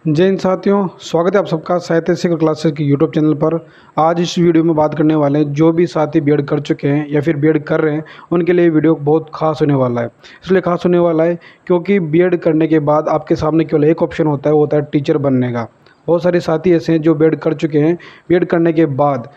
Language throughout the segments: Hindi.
जय हिंद साथियों, स्वागत है आप सबका साहित्य सीख क्लासेस की यूट्यूब चैनल पर। आज इस वीडियो में बात करने वाले हैं जो भी साथी बीएड कर चुके हैं या फिर बीएड कर रहे हैं उनके लिए वीडियो बहुत खास होने वाला है। इसलिए खास होने वाला है क्योंकि बीएड करने के बाद आपके सामने केवल एक ऑप्शन होता है, वो होता है टीचर बनने का। बहुत सारे साथी ऐसे हैं जो बीएड कर चुके हैं, बीएड करने के बाद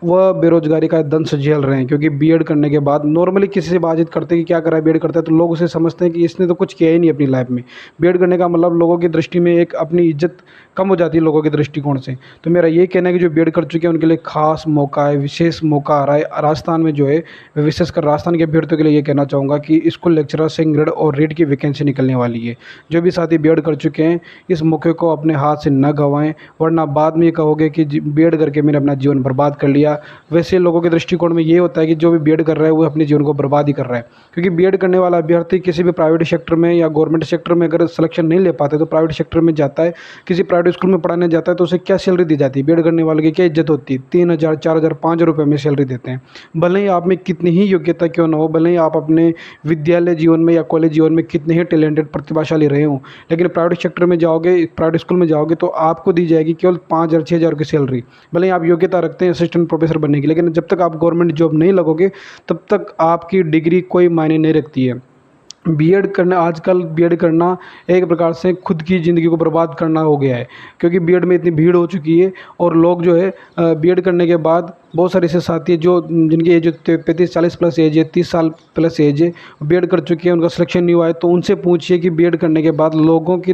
वह बेरोजगारी का दंश झेल रहे हैं क्योंकि बीएड करने के बाद नॉर्मली किसी से बातचीत करते हैं कि क्या करा है, बीएड करता है तो लोग उसे समझते हैं कि इसने तो कुछ किया ही नहीं अपनी लाइफ में। बीएड करने का मतलब लोगों की दृष्टि में एक अपनी इज्जत कम हो जाती है लोगों के दृष्टिकोण से। तो मेरा ये कहना है कि जो बीएड कर चुके हैं उनके लिए खास मौका है, विशेष मौका आ रहा है राजस्थान में जो है। विशेषकर राजस्थान के अभ्यर्थियों के लिए ये कहना चाहूँगा कि स्कूल लेक्चरर, सिंह ग्रेड और रीड की वैकेंसी निकलने वाली है। जो भी साथी बीएड कर चुके हैं इस मौके को अपने हाथ से न गंवाएं, वरना बाद में ये कहोगे कि बीएड करके मैंने अपना जीवन बर्बाद कर लिया। वैसे लोगों के दृष्टिकोण में ये होता है कि जो भी बीएड कर रहा है वो अपने जीवन को बर्बाद ही कर रहा है, क्योंकि बीएड करने वाला अभ्यर्थी किसी भी प्राइवेट सेक्टर में या गवर्नमेंट सेक्टर में अगर सिलेक्शन नहीं ले पाते तो प्राइवेट सेक्टर में जाता है, किसी प्राइवेट स्कूल में पढ़ाने जाता है तो उसे क्या सैलरी दी जाती है? बीएड करने वाले की क्या इज्जत होती है? 3,000, 4,000, 5,000 रुपये में सैलरी देते हैं। भले ही आप में कितनी ही योग्यता क्यों ना हो, भले ही आप अपने विद्यालय जीवन में या कॉलेज जीवन में कितने ही टैलेंटेड प्रतिभाशाली रहे हों, लेकिन प्राइवेट सेक्टर में जाओगे, प्राइवेट स्कूल में जाओगे तो आपको दी जाएगी केवल 5,000, 6,000 की सैलरी। भले ही आप योग्यता रखते हैं असिस्टेंट प्रोफेसर बनने की, लेकिन जब तक आप गवर्नमेंट जॉब नहीं लगोगे तब तक आपकी डिग्री कोई मायने नहीं रखती है। बीएड करना, आजकल बीएड करना एक प्रकार से खुद की ज़िंदगी को बर्बाद करना हो गया है, क्योंकि बीएड में इतनी भीड़ हो चुकी है और लोग जो है बीएड करने के बाद बहुत सारे ऐसे साथी हैं जो जिनकी एज 35-40 प्लस एज है, 30 साल प्लस एज है, बीएड कर चुके हैं, उनका सिलेक्शन नहीं हुआ है। तो उनसे पूछिए कि बीएड करने के बाद लोगों की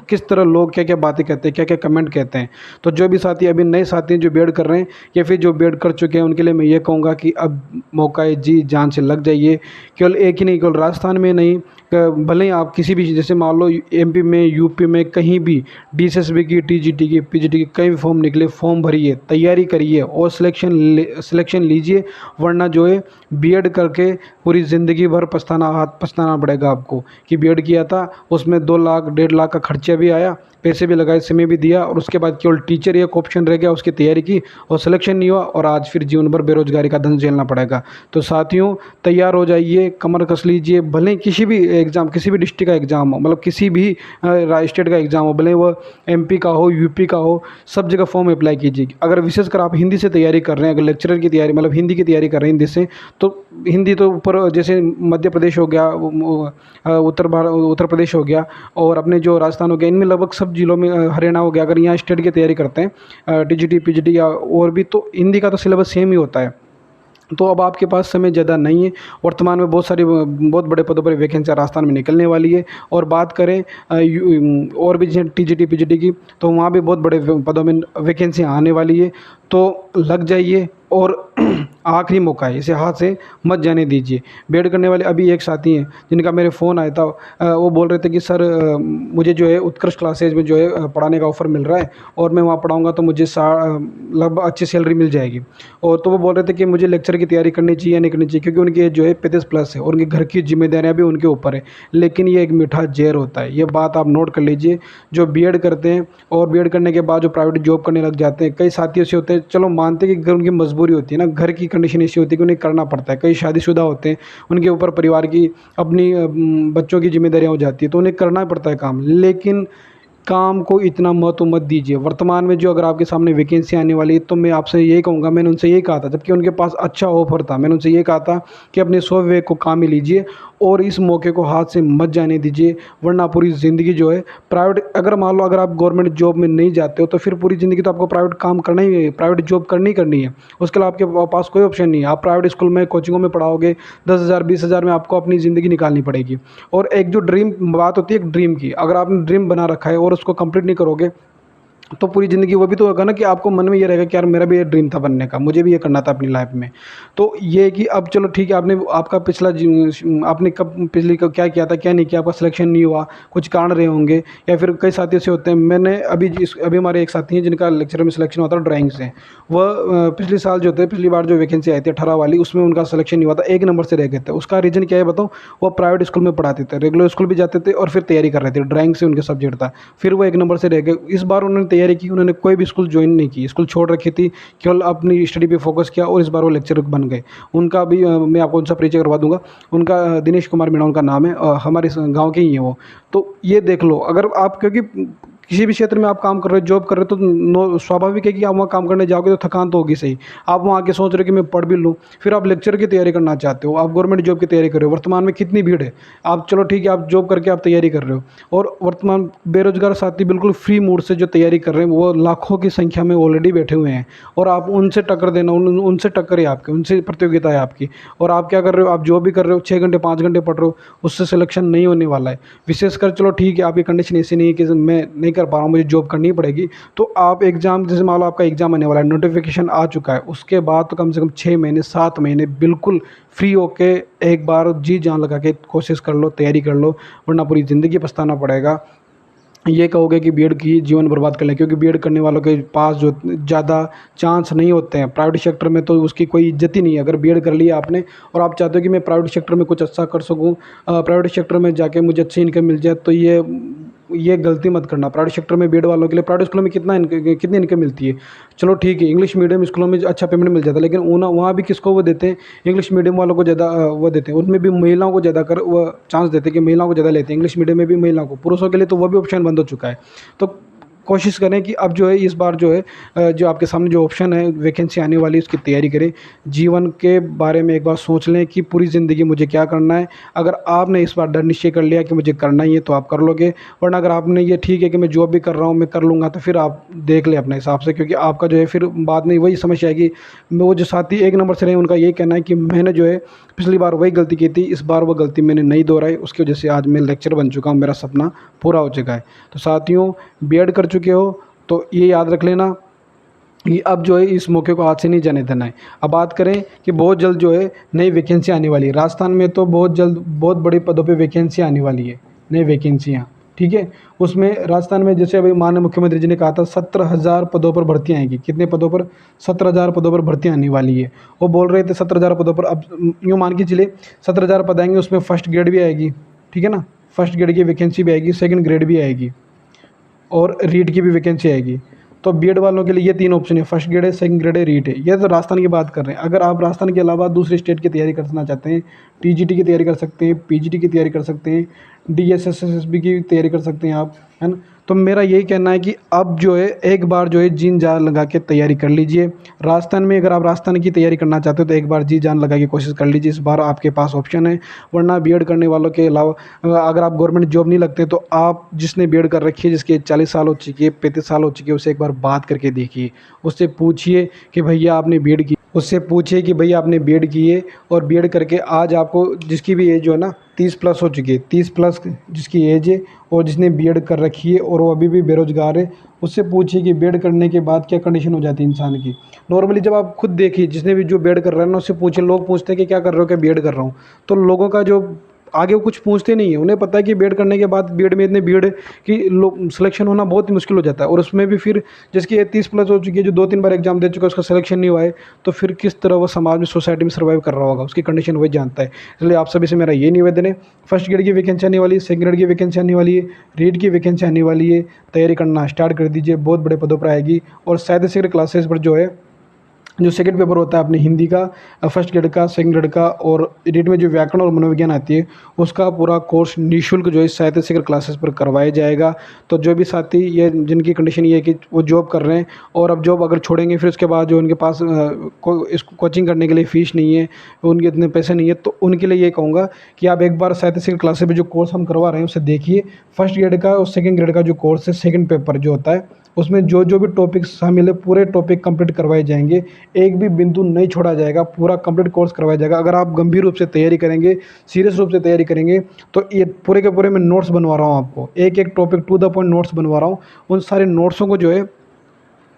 किस तरह लोग क्या क्या बातें कहते हैं, क्या क्या कमेंट कहते हैं। तो जो भी साथी अभी नए साथी हैं जो बीएड कर रहे हैं या फिर जो बीएड कर चुके हैं उनके लिए मैं ये कहूँगा कि अब मौका है, जी जान से लग जाइए। केवल एक ही नहीं, केवल राजस्थान में नहीं, भले ही आप किसी भी, जैसे मान लो एमपी में, यूपी में, कहीं भी डीएसएसबी की, टीजीटी की, पीजीटी की कई भी फॉर्म निकले, फॉर्म भरिए, तैयारी करिए और सिलेक्शन लीजिए। वरना जो है बीएड करके पूरी ज़िंदगी भर पछताना पड़ेगा आपको कि बीएड किया था, उसमें 2 लाख 1.5 लाख का खर्चा भी आया, पैसे भी लगाए, समय भी दिया और उसके बाद केवल टीचर एक ऑप्शन रह गया, उसकी तैयारी की और सिलेक्शन नहीं हुआ और आज फिर जीवन भर बेरोजगारी का दंश झेलना पड़ेगा। तो साथियों तैयार हो जाइए, कमर कस लीजिए। भले ही किसी भी एग्ज़ाम, किसी भी डिस्ट्रिक्ट का एग्ज़ाम हो, मतलब किसी भी स्टेट का एग्ज़ाम हो, भले वो एमपी का हो, यूपी का हो, सब जगह फॉर्म अप्लाई कीजिए। अगर विशेषकर आप हिंदी से तैयारी कर रहे हैं, अगर लेक्चरर की तैयारी, मतलब हिंदी की तैयारी कर रहे हैं हिंदी से, तो हिंदी तो ऊपर जैसे मध्य प्रदेश हो गया, उत्तर प्रदेश हो गया और अपने जो राजस्थान हो गया, इनमें लगभग सब जिलों में, हरियाणा हो गया, अगर यहाँ स्टेट की तैयारी करते हैं टीजीटी, पीजीटी या और भी, तो हिंदी का तो सिलेबस सेम ही होता है। तो अब आपके पास समय ज़्यादा नहीं है। वर्तमान में बहुत बड़े पदों पर वैकेंसी राजस्थान में निकलने वाली है। और बात करें और भी जैसे टीजीटी पीजीटी की, तो वहाँ भी बहुत बड़े पदों में वैकेंसी आने वाली है। तो लग जाइए और आखिरी मौका है, इसे हाथ से मत जाने दीजिए। बीएड करने वाले अभी एक साथी हैं जिनका मेरे फ़ोन आया था, वो बोल रहे थे कि सर मुझे जो है उत्कृष्ट क्लासेज में जो है पढ़ाने का ऑफ़र मिल रहा है और मैं वहाँ पढ़ाऊँगा तो मुझे लगभग अच्छी सैलरी मिल जाएगी। और तो वो बोल रहे थे कि मुझे लेक्चर की तैयारी करनी चाहिए या नहीं करनी चाहिए, क्योंकि उनकी एज जो है 35 प्लस है और उनके घर की जिम्मेदारियाँ भी उनके ऊपर है। लेकिन ये एक मीठा ज़हर होता है, ये बात आप नोट कर लीजिए। जो बीएड करते हैं और बीएड करने के बाद जो प्राइवेट जॉब करने लग जाते हैं, कई साथी ऐसे होते हैं, चलो मानते हैं कि घर उनकी मजबूरी होती है ना, घर की कंडीशन ऐसी होती है कि उन्हें करना पड़ता है। कई शादीशुदा होते हैं, उनके ऊपर परिवार की, अपनी बच्चों की जिम्मेदारियाँ हो जाती है, तो उन्हें करना पड़ता है काम। लेकिन काम को इतना महत्व मत दीजिए। वर्तमान में जो अगर आपके सामने वैकेंसी आने वाली है तो मैं आपसे यही कहूँगा, मैंने उनसे यही कहा था जबकि उनके पास अच्छा ऑफर था, मैंने उनसे ये कहा था कि अपने स्वविवेक को काम में लीजिए और इस मौके को हाथ से मत जाने दीजिए। वरना पूरी ज़िंदगी जो है प्राइवेट, अगर मान लो अगर आप गवर्नमेंट जॉब में नहीं जाते हो तो फिर पूरी ज़िंदगी तो आपको प्राइवेट काम करना ही है, प्राइवेट जॉब करनी है। उसके अलावा आपके पास कोई ऑप्शन नहीं है। आप प्राइवेट स्कूल में, कोचिंगों में पढ़ाओगे, 10,000 20,000 में आपको अपनी ज़िंदगी निकालनी पड़ेगी। और एक जो ड्रीम बात होती है, एक ड्रीम की, अगर आपने ड्रीम बना रखा है और उसको कंप्लीट नहीं करोगे तो पूरी ज़िंदगी वो भी तो होगा ना कि आपको मन में ये रहेगा कि यार मेरा भी ये ड्रीम था बनने का, मुझे भी ये करना था अपनी लाइफ में। तो ये कि अब चलो ठीक है, आपने आपका आपने कब पिछली कब क्या किया था, क्या नहीं किया, आपका सिलेक्शन नहीं हुआ, कुछ कारण रहे होंगे, या फिर कई साथी ऐसे होते हैं। मैंने अभी हमारे एक साथी हैं जिनका लेक्चर में सिलेक्शन हुआ था ड्राइंग से। वह पिछले साल जो थे, पिछली बार जो वैकेंसी आई थी 18 वाली, उसमें उनका सिलेक्शन नहीं हुआ था, 1 नंबर से रह गए थे। उसका रीज़न क्या है बताऊँ? वो प्राइवेट स्कूल में पढ़ाते थे, रेगुलर स्कूल भी जाते थे और फिर तैयारी कर रहे थे, ड्राइंग से उनका सब्जेक्ट था, फिर वो 1 नंबर से रह गए। इस बार उन्होंने तैयारी की, उन्होंने कोई भी स्कूल ज्वाइन नहीं की, स्कूल छोड़ रखी थी, केवल अपनी स्टडी पे फोकस किया और इस बार वो लेक्चरर बन गए। उनका भी मैं आपको उनसे परिचय करवा दूंगा। उनका दिनेश कुमार मीणा उनका नाम है, हमारे गांव के ही हैं वो। तो ये देख लो, अगर आप, क्योंकि किसी भी क्षेत्र में आप काम कर रहे हो, जॉब कर रहे हो, तो स्वाभाविक है कि आप वहाँ काम करने जाओगे तो थकान तो होगी सही। आप वहाँ आके सोच रहे हो कि मैं पढ़ भी लूँ, फिर आप लेक्चर की तैयारी करना चाहते हो, आप गवर्नमेंट जॉब की तैयारी कर रहे हो। वर्तमान में कितनी भीड़ है, आप चलो ठीक है आप जॉब करके आप तैयारी कर रहे हो, और वर्तमान बेरोजगार साथी बिल्कुल फ्री मूड से जो तैयारी कर रहे हैं वो लाखों की संख्या में ऑलरेडी बैठे हुए हैं, और आप उनसे टक्कर देना, उनसे टक्कर है आपकी, उनसे प्रतियोगिता है आपकी, और आप क्या कर रहे हो, आप जॉब भी कर रहे हो, 6 घंटे 5 घंटे पढ़ रहे हो, उससे सिलेक्शन नहीं होने वाला है। विशेषकर चलो ठीक है आपकी कंडीशन ऐसी नहीं है कि मैं नहीं कर पा रहा हूँ, मुझे जॉब करनी पड़ेगी, तो आप एग्ज़ाम, जैसे मान लो आपका एग्ज़ाम आने वाला है, नोटिफिकेशन आ चुका है, उसके बाद तो कम से कम 6 महीने 7 महीने बिल्कुल फ्री होके एक बार जी जान लगा के कोशिश कर लो, तैयारी कर लो, वरना पूरी ज़िंदगी पछताना पड़ेगा। ये कहोगे कि बीएड की जीवन बर्बाद कर लें, क्योंकि बीएड करने वालों के पास जो ज़्यादा चांस नहीं होते हैं। प्राइवेट सेक्टर में तो उसकी कोई इज्जत ही नहीं है। अगर बीएड कर लिया आपने और आप चाहते हो कि मैं प्राइवेट सेक्टर में कुछ अच्छा कर सकूं, प्राइवेट सेक्टर में जाके मुझे अच्छी इनकम मिल जाए, तो ये गलती मत करना। प्राइवेट सेक्टर में बीएड वालों के लिए प्राइवेट स्कूलों में कितनी इनकम मिलती है, चलो ठीक है इंग्लिश मीडियम स्कूलों में अच्छा पेमेंट मिल जाता है, लेकिन वहाँ भी किसको वो देते हैं, इंग्लिश मीडियम वालों को ज़्यादा वो देते हैं, उनमें भी महिलाओं को ज़्यादा कर वो चांस देते हैं कि महिलाओं को ज़्यादा लेते हैं इंग्लिश मीडियम में भी महिलाओं को। पुरुषों के लिए तो वो भी ऑप्शन बंद हो चुका है। तो कोशिश करें कि अब जो है इस बार जो है जो आपके सामने जो ऑप्शन है वैकेंसी आने वाली है उसकी तैयारी करें। जीवन के बारे में एक बार सोच लें कि पूरी ज़िंदगी मुझे क्या करना है। अगर आपने इस बार दृढ़ निश्चय कर लिया कि मुझे करना ही है तो आप कर लोगे, वरना अगर आपने ये ठीक है कि मैं जॉब भी कर रहा हूँ मैं कर लूँगा, तो फिर आप देख लें अपने हिसाब से, क्योंकि आपका जो है फिर बाद में वही समस्या आएगी। वो जो साथी 1 नंबर से रहे उनका यही कहना है कि मैंने जो है पिछली बार वही गलती की थी, इस बार वो गलती मैंने नहीं दोहराई, उसकी वजह से आज मैं लेक्चर बन चुका हूँ, मेरा सपना पूरा हो चुका है। तो साथियों, बीएड कर चुके हो तो ये याद रख लेना कि अब जो है इस मौके को हाथ से नहीं जाने देना है। अब बात करें कि बहुत जल्द जो है नई वैकेंसी आने वाली है राजस्थान में, तो बहुत जल्द बहुत बड़े पदों पे वैकेंसी आने वाली है, नई वैकेंसियाँ, ठीक है। उसमें राजस्थान में जैसे अभी माननीय मुख्यमंत्री जी ने कहा था 17,000 पदों पर भर्ती आएंगी। कितने पदों पर? 17,000 पदों पर भर्ती आने वाली है। वो बोल रहे थे 17,000 पदों पर, अब यूँ मान के चलिए 17,000 पद आएंगे, उसमें फर्स्ट ग्रेड भी आएगी, ठीक है ना, फर्स्ट ग्रेड की वैकेंसी भी आएगी, सेकंड ग्रेड भी आएगी, और रीट की भी वैकेंसी आएगी। तो बीएड वालों के लिए ये 3 ऑप्शन है, फर्स्ट ग्रेड है, सेकंड ग्रेड है, रीट है। ये तो राजस्थान की बात कर रहे हैं। अगर आप राजस्थान के अलावा दूसरे स्टेट की तैयारी करना चाहते हैं, टीजीटी की तैयारी कर सकते हैं, पीजीटी की तैयारी कर सकते हैं, डीएसएसएसबी की तैयारी कर सकते हैं आप, है ना। तो मेरा यही कहना है कि अब जो है एक बार जो है जी जान लगा के तैयारी कर लीजिए। राजस्थान में अगर आप राजस्थान की तैयारी करना चाहते हो तो एक बार जी जान लगा के कोशिश कर लीजिए, इस बार आपके पास ऑप्शन है। वरना बीएड करने वालों के अलावा अगर आप गवर्नमेंट जॉब नहीं लगते तो आप जिसने बीएड कर रखी है, जिसकी 40 साल हो चुकी है, 35 साल हो चुकी है, उससे एक बार बात करके देखिए। उससे पूछिए कि भैया आपने बीएड की, उससे पूछिए कि भैया आपने बीएड की है, और बीएड करके आज आपको जिसकी भी एज जो है ना 30+ हो चुकी है, 30+ जिसकी एज है और जिसने बीएड कर रखी है और वो अभी भी बेरोज़गार है, उससे पूछिए कि बीएड करने के बाद क्या कंडीशन हो जाती है इंसान की। नॉर्मली जब आप खुद देखिए, जिसने भी जो बीएड कर रहा है ना उससे पूछिए, लोग पूछते हैं कि क्या कर रहे हो, क्या बीएड कर रहा हूँ, तो लोगों का जो आगे वो कुछ पूछते नहीं है। उन्हें पता है कि बीएड करने के बाद बीएड में इतनी भीड़ है कि लोग सिलेक्शन होना बहुत ही मुश्किल हो जाता है, और उसमें भी फिर जिसकी 30+ हो चुकी है, जो 2-3 बार एग्जाम दे चुका है, उसका सिलेक्शन नहीं हुआ है, तो फिर किस तरह वो समाज में, सोसाइटी में सर्वाइव कर रहा होगा, उसकी कंडीशन वही जानता है। इसलिए आप सभी से मेरा ये निवेदन है, फर्स्ट ग्रेड की वैकेंसी आने वाली है, सेकंड ग्रेड की वैकेंसी आने वाली है, रीट की वैकेंसी आने वाली है, तैयारी करना स्टार्ट कर दीजिए, बहुत बड़े पदों पर आएगी। और साहित्य क्लासेस पर जो है जो सेकंड पेपर होता है अपने हिंदी का, फर्स्ट ग्रेड का, सेकंड ग्रेड का, और रीट में जो व्याकरण और मनोविज्ञान आती है उसका पूरा कोर्स निःशुल्क जो है साहित्य शिखर क्लासेस पर करवाया जाएगा। तो जो भी साथी ये जिनकी कंडीशन ये है कि वो जॉब कर रहे हैं और अब जॉब अगर छोड़ेंगे फिर उसके बाद जो उनके पास कोचिंग करने के लिए फ़ीस नहीं है, उनके इतने पैसे नहीं है, तो उनके लिए ये कहूँगा कि आप एक बार साहित्य शिखर क्लासेस में जो कोर्स हम करवा रहे हैं उसे देखिए। फर्स्ट ग्रेड का और सेकंड ग्रेड का जो कोर्स है, सेकंड पेपर जो होता है उसमें जो जो भी टॉपिक्स शामिल है पूरे टॉपिक कंप्लीट करवाए जाएंगे, एक भी बिंदु नहीं छोड़ा जाएगा, पूरा कंप्लीट कोर्स करवाया जाएगा। अगर आप गंभीर रूप से तैयारी करेंगे, सीरियस रूप से तैयारी करेंगे, तो ये पूरे के पूरे मैं नोट्स बनवा रहा हूँ आपको, एक एक topic to the point notes बनवा रहा हूँ। उन सारे नोट्सों को जो है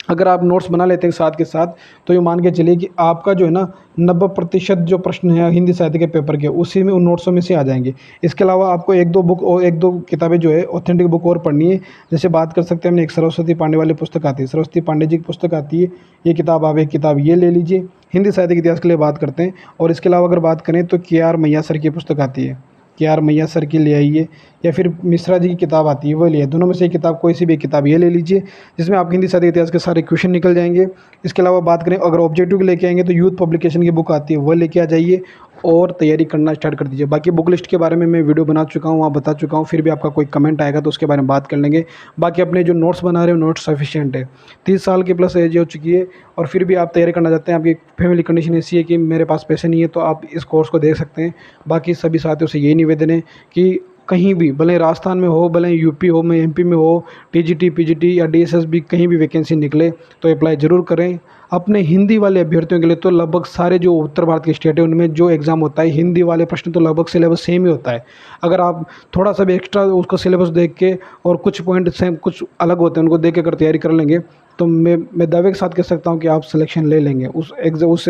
अगर आप नोट्स बना लेते हैं साथ के साथ, तो ये मान के चलिए कि आपका जो है ना 90% जो प्रश्न है हिंदी साहित्य के पेपर के, उसी में उन नोट्सों में से आ जाएंगे। इसके अलावा आपको 1-2 बुक और 1-2 किताबें जो है ऑथेंटिक बुक और पढ़नी है। जैसे बात कर सकते हैं, हमने एक सरस्वती पांडे वाली पुस्तक आती है, सरस्वती पांडे जी की पुस्तक आती है, ये किताब आप एक किताब ये ले लीजिए। हिंदी साहित्य के इतिहास के लिए बात करते हैं। और इसके अलावा अगर बात करें तो KR मैया सर की पुस्तक आती है, KR मैया सर की ले आइए। या फिर मिश्रा जी की किताब आती है वो लिए, दोनों में से एक किताब, कोई सी भी किताब ये ले लीजिए जिसमें आपके हिंदी साहित्य इतिहास के सारे क्वेश्चन निकल जाएंगे। इसके अलावा बात करें अगर ऑब्जेक्टिव की लेके आएंगे तो यूथ पब्लिकेशन की बुक आती है वो लेके आ जाइए और तैयारी करना स्टार्ट कर दीजिए। बाकी बुक लिस्ट के बारे में मैं वीडियो बना चुका हूँ, वहाँ बता चुका हूँ, फिर भी आपका कोई कमेंट आएगा तो उसके बारे में बात कर लेंगे। बाकी अपने जो नोट्स बना रहे हो नोट्स सफिशिएंट है, 30 साल की प्लस एज हो चुकी है और फिर भी आप तैयारी करना चाहते हैं, आपकी फैमिली कंडीशन ऐसी है कि मेरे पास पैसे नहीं है, तो आप इस कोर्स को देख सकते हैं। बाकी सभी साथियों से यही निवेदन है कि कहीं भी, भले राजस्थान में हो, भले यूपी हो, में एमपी में हो, टीजीटी पीजीटी या डीएसएसबी कहीं भी वैकेंसी निकले तो अप्लाई ज़रूर करें। अपने हिंदी वाले अभ्यर्थियों के लिए तो लगभग सारे जो उत्तर भारत के स्टेट है उनमें जो एग्ज़ाम होता है हिंदी वाले प्रश्न तो लगभग सिलेबस सेम ही होता है। अगर आप थोड़ा सा भी एक्स्ट्रा उसका सिलेबस देख के और कुछ पॉइंट सेम कुछ अलग होते हैं उनको देख के अगर तैयारी कर लेंगे तो मैं दावे के साथ कह सकता हूँ कि आप सिलेक्शन ले लेंगे उस एग्ज़ाम, उस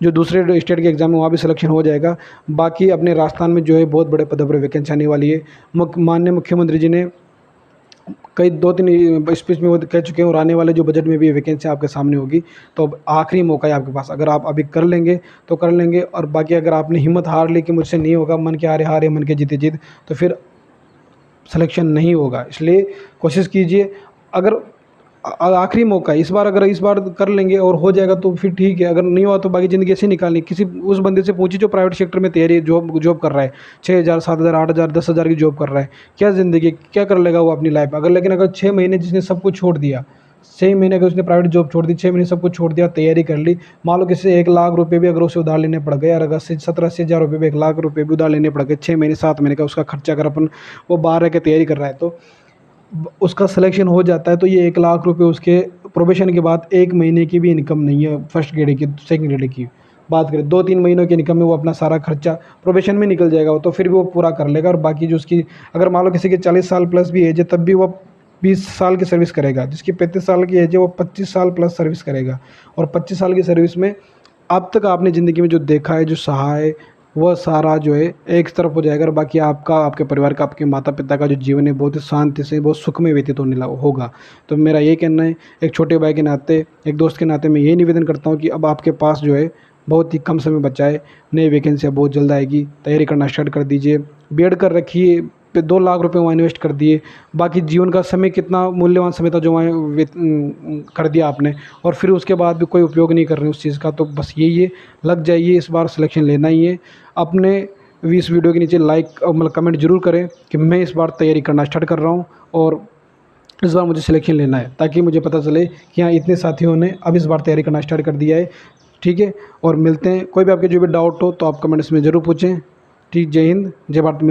जो दूसरे स्टेट के एग्ज़ाम में वहाँ भी सिलेक्शन हो जाएगा। बाकी अपने राजस्थान में जो है बहुत बड़े पदों पर वैकेंसी आने वाली है। माननीय मुख्यमंत्री जी ने कई 2-3 स्पीच में वो कह चुके हैं और आने वाले जो बजट में भी वैकेंसी आपके सामने होगी। तो अब आखिरी मौका है आपके पास, अगर आप अभी कर लेंगे तो कर लेंगे, और बाकी अगर आपने हिम्मत हार ली कि मुझसे नहीं होगा, मन के हारे हारे मन के जीते जीत, तो फिर सिलेक्शन नहीं होगा। इसलिए कोशिश कीजिए, अगर आखिरी मौका है इस बार, अगर इस बार कर लेंगे और हो जाएगा तो फिर ठीक है, अगर नहीं हुआ तो बाकी ज़िंदगी ऐसे निकालनी। किसी उस बंदे से पूछिए जो प्राइवेट सेक्टर में तैयारी जॉब जॉब कर रहा है, 6,000 7,000 8,000 10,000 की जॉब कर रहा है, क्या ज़िंदगी क्या कर लेगा वो अपनी लाइफ में। अगर लेकिन अगर 6 महीने जिसने सब कुछ छोड़ दिया, 6 महीने अगर उसने प्राइवेट जॉब छोड़ दी, 6 महीने सब कुछ छोड़ दिया, तैयारी कर ली, मान लो किसी से 1 लाख रुपये भी अगर उसे उधार लेने पड़ गए, और अगर 17-80 हज़ार रुपये भी 1 लाख रुपये भी उधार लेने पड़ गए 6 महीने 7 महीने का उसका खर्चा, अगर अपन वो बाहर रह के तैयारी कर रहा है तो उसका सिलेक्शन हो जाता है, तो ये 1 लाख रुपए उसके प्रोबेशन के बाद 1 महीने की भी इनकम नहीं है। फर्स्ट ग्रेड की, सेकंड ग्रेड की बात करें 2-3 महीनों की इनकम में वो अपना सारा खर्चा प्रोबेशन में निकल जाएगा, वो तो फिर भी वो पूरा कर लेगा। और बाकी जो उसकी, अगर मान लो किसी की 40 साल प्लस भी एज है तब भी वो 20 साल की सर्विस करेगा, जिसकी 35 साल की एज है वो 25 साल प्लस सर्विस करेगा। और 25 साल की सर्विस में अब तक आपने ज़िंदगी में जो देखा है, जो सहा है, वह सारा जो है एक तरफ हो जाएगा, और बाकी आपका, आपके परिवार का, आपके माता पिता का जो जीवन है बहुत ही शांति से, बहुत सुख में व्यतीत होने होगा। तो मेरा ये कहना है, एक छोटे भाई के नाते, एक दोस्त के नाते मैं ये निवेदन करता हूँ कि अब आपके पास जो है बहुत ही कम समय बचा है, नई वैकेंसियाँ बहुत जल्द आएगी, तैयारी करना स्टार्ट कर दीजिए। बीएड कर रखिए, पे 2 लाख रुपए वहाँ इन्वेस्ट कर दिए, बाकी जीवन का समय कितना मूल्यवान समय था जो वहाँ कर दिया आपने, और फिर उसके बाद भी कोई उपयोग नहीं कर रहे उस चीज़ का, तो बस यही है, लग जाइए, इस बार सिलेक्शन लेना ही है। अपने भी इस वीडियो के नीचे लाइक मतलब कमेंट जरूर करें कि मैं इस बार तैयारी करना स्टार्ट कर रहा हूँ और इस बार मुझे सिलेक्शन लेना है, ताकि मुझे पता चले कि हाँ इतने साथियों ने अब इस बार तैयारी करना स्टार्ट कर दिया है। ठीक है, और मिलते हैं, कोई भी आपके जो भी डाउट हो तो आप कमेंट्स में ज़रूर पूछें। ठीक, जय हिंद, जय भारत।